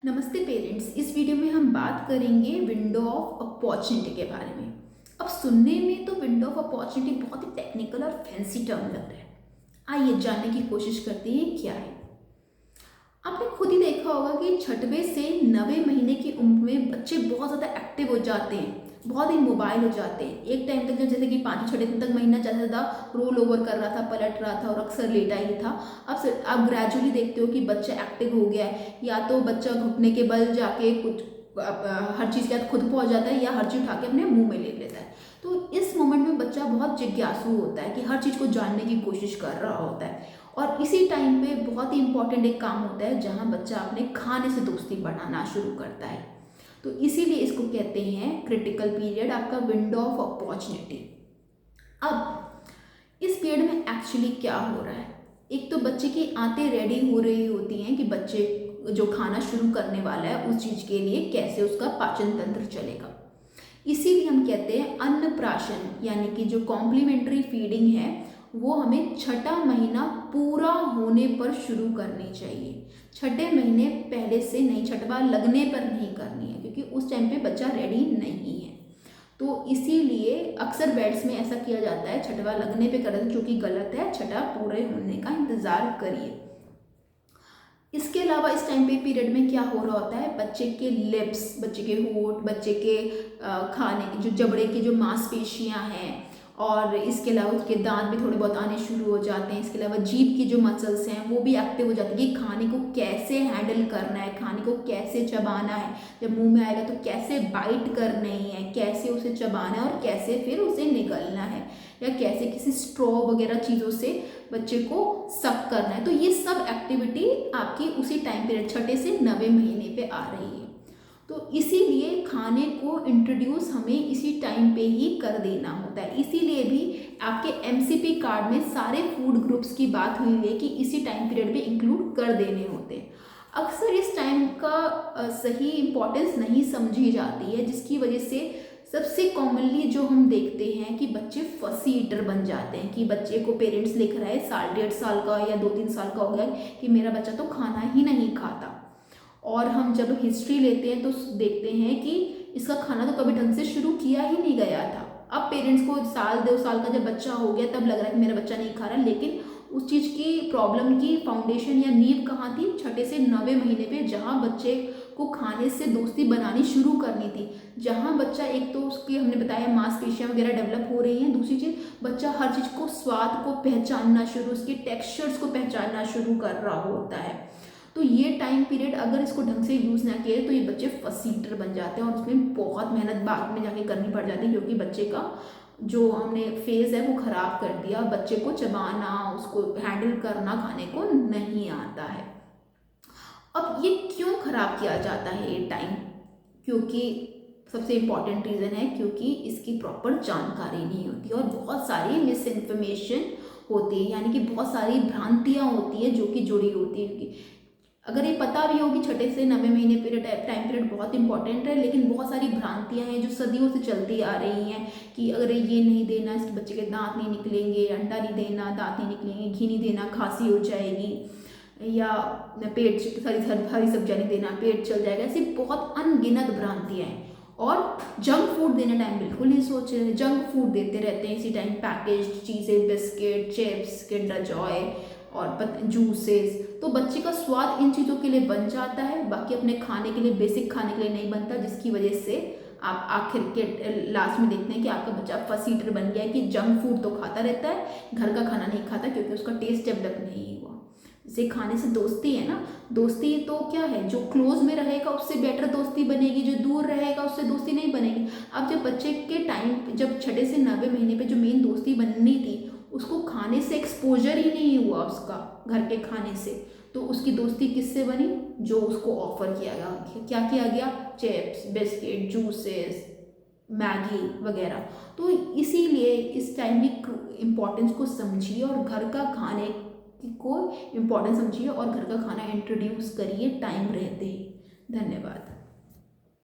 नमस्ते पेरेंट्स। इस वीडियो में हम बात करेंगे विंडो ऑफ अपॉर्चुनिटी के बारे में। अब सुनने में तो विंडो ऑफ अपॉर्चुनिटी बहुत ही टेक्निकल और फैंसी टर्म लग रहा है। आइए जानने की कोशिश करते हैं क्या है। आपने खुद ही देखा होगा कि छठवें से 9वें महीने की उम्र में बच्चे बहुत ज़्यादा एक्टिव हो जाते हैं, बहुत ही मोबाइल हो जाते हैं। एक टाइम तक जब जैसे कि 5 6 दिन तक महीना ज़्यादा से ज़्यादा रोल ओवर कर रहा था, पलट रहा था और अक्सर लेटा ही था। अब आप ग्रेजुअली देखते हो कि बच्चा एक्टिव हो गया है, या तो बच्चा घुटने के बल जाके कुछ हर चीज़ के साथ खुद पहुंच जाता है या हर चीज़ उठा के अपने मुंह में ले लेता है। तो इस मोमेंट में बच्चा बहुत जिज्ञासु होता है कि हर चीज़ को जानने की कोशिश कर रहा होता है। और इसी टाइम पे बहुत ही इंपॉर्टेंट एक काम होता है जहाँ बच्चा अपने खाने से दोस्ती बनाना शुरू करता है। तो इसीलिए इसको कहते हैं क्रिटिकल पीरियड, आपका विंडो ऑफ अपॉर्चुनिटी। अब इस पीरियड में एक्चुअली क्या हो रहा है, एक तो बच्चे की आंतें रेडी हो रही होती हैं कि बच्चे जो खाना शुरू करने वाला है उस चीज़ के लिए कैसे उसका पाचन तंत्र चलेगा। इसीलिए हम कहते हैं अन्नप्राशन, यानी कि जो कॉम्प्लीमेंट्री फीडिंग है वो हमें छठा महीना पूरा होने पर शुरू करनी चाहिए। छठे महीने पहले से नहीं, छठवा लगने पर नहीं करनी है, क्योंकि उस टाइम पे बच्चा रेडी नहीं है। तो इसीलिए अक्सर बेड्स में ऐसा किया जाता है, छठवा लगने पे करते हैं, जो कि गलत है। छठा पूरे होने का इंतज़ार करिए। इसके अलावा इस टाइम पे पीरियड में क्या हो रहा होता है, बच्चे के लिप्स, बच्चे के होंठ, बच्चे के खाने की जो जबड़े की जो मांसपेशियां हैं, और इसके अलावा उसके दांत भी थोड़े बहुत आने शुरू हो जाते हैं। इसके अलावा जीभ की जो मसल्स हैं वो भी एक्टिव हो जाती है कि खाने को कैसे हैंडल करना है, खाने को कैसे चबाना है, जब मुंह में आएगा तो कैसे बाइट करनी है, कैसे उसे चबाना है और कैसे फिर उसे निगलना है, या कैसे किसी स्ट्रॉ वगैरह चीज़ों से बच्चे को सक करना है। तो ये सब एक्टिविटी आपकी उसी टाइम पीरियड छठे से 9वें महीने पे आ रही है। तो इसीलिए खाने को इंट्रोड्यूस हमें इसी टाइम पे ही कर देना होता है। इसीलिए भी आपके एमसीपी कार्ड में सारे फूड ग्रुप्स की बात हुई है कि इसी टाइम पीरियड में इंक्लूड कर देने होते हैं। अक्सर इस टाइम का सही इम्पोर्टेंस नहीं समझी जाती है, जिसकी वजह से सबसे कॉमनली जो हम देखते हैं कि बच्चे फसी ईटर बन जाते हैं। कि बच्चे को पेरेंट्स लिख रहा है 1.5 साल का या 2 3 साल का हो गया कि मेरा बच्चा तो खाना ही नहीं खाता, और हम जब हिस्ट्री लेते हैं तो देखते हैं कि इसका खाना तो कभी ढंग से शुरू किया ही नहीं गया था। अब पेरेंट्स को 1 2 साल का जब बच्चा हो गया तब लग रहा है कि मेरा बच्चा नहीं खा रहा, लेकिन उस चीज़ की प्रॉब्लम की फाउंडेशन या नींव कहाँ थी, छठे से 9वें महीने पे, जहाँ बच्चे को खाने से दोस्ती बनानी शुरू करनी थी। जहाँ बच्चा, एक तो उसकी हमने बताया मांसपेशियाँ वगैरह डेवलप हो रही हैं, दूसरी चीज़ बच्चा हर चीज़ को, स्वाद को पहचानना शुरू, उसके टेक्सचर्स को पहचानना शुरू कर रहा होता है। तो ये टाइम पीरियड अगर इसको ढंग से यूज़ ना किए तो ये बच्चे फसीटर बन जाते हैं, और उसमें बहुत मेहनत बाद में जाके करनी पड़ जाती है, क्योंकि बच्चे का जो हमने फेज़ है वो ख़राब कर दिया। बच्चे को चबाना, उसको हैंडल करना खाने को नहीं आता है। अब ये क्यों ख़राब किया जाता है ये टाइम, क्योंकि सबसे इम्पॉर्टेंट रीज़न है क्योंकि इसकी प्रॉपर जानकारी नहीं होती और बहुत सारी मिस इन्फॉर्मेशन होती है, यानी कि बहुत सारी भ्रांतियाँ होती है जो कि जुड़ी होती है। अगर ये पता भी हो कि छठे से 9वें महीने पीरियड टाइम पीरियड बहुत इंपॉर्टेंट है, लेकिन बहुत सारी भ्रांतियां हैं जो सदियों से चलती आ रही हैं कि अगर ये नहीं देना, इसके बच्चे के दांत नहीं निकलेंगे, अंडा नहीं देना, दांत नहीं निकलेंगे, घी नहीं देना, खांसी हो जाएगी, या पेट हरी सब्जियां नहीं देना, पेट चल जाएगा। ऐसी बहुत अनगिनत भ्रांतियां हैं। और जंक फूड देने टाइम बिल्कुल नहीं सोच रहे, जंक फूड देते रहते हैं इसी टाइम, पैकेज्ड चीज़ें, बिस्किट, चिप्स, किंडर जॉय और जूसेस। तो बच्चे का स्वाद इन चीज़ों के लिए बन जाता है, बाकी अपने खाने के लिए, बेसिक खाने के लिए नहीं बनता, जिसकी वजह से आप आखिर के लास्ट में देखते हैं कि आपका बच्चा फसी ईटर बन गया है कि जंक फूड तो खाता रहता है, घर का खाना नहीं खाता, क्योंकि उसका टेस्ट डेवलप नहीं हुआ। जैसे खाने से दोस्ती है ना, दोस्ती तो क्या है, जो क्लोज में रहेगा उससे बेटर दोस्ती बनेगी, जो दूर रहेगा उससे दोस्ती नहीं बनेगी। अब जब बच्चे के टाइम, जब छठे से 9वें महीने पे जो मेन दोस्ती बननी थी, उसको खाने से एक्सपोजर ही नहीं हुआ उसका, घर के खाने से, तो उसकी दोस्ती किससे बनी, जो उसको ऑफर किया गया, क्या किया गया, चिप्स, बिस्किट, जूसेस, मैगी वगैरह। तो इसीलिए इस टाइम की इम्पोर्टेंस को समझिए और घर का खाने को इम्पोर्टेंस समझिए और घर का खाना इंट्रोड्यूस करिए टाइम रहते ही। धन्यवाद।